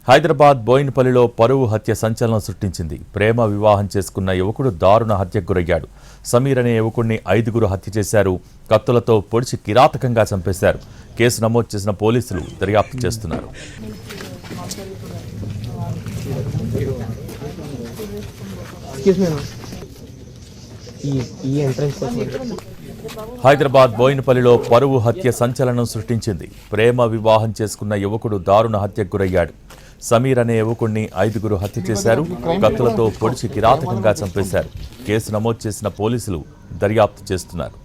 హైదరాబాద్ బోయినపల్లిలో పరువు హత్య సంచలనం సృష్టించింది. ప్రేమ వివాహం చేసుకున్న యువకుడు దారుణ హత్యకు గురయ్యాడు. సమీర్ అనే యువకుడిని 5గురు హత్య చేశారు. కత్తులతో పొడిచి కిరాతకంగా చంపేశారు. కేసు నమోదు చేసిన పోలీసులు దర్యాప్తు చేస్తున్నారు. హైదరాబాద్ బోయినపల్లిలో పరువు హత్య సంచలనం సృష్టించింది. ప్రేమ వివాహం చేసుకున్న యువకుడు దారుణ హత్యకు గురయ్యాడు. సమీర్ అనే యువకుడిని 5గురు హత్య చేశారు. కత్తులతో పొడిచి కిరాతకంగా చంపేశారు. కేసు నమోదు చేసిన పోలీసులు దర్యాప్తు చేస్తున్నారు.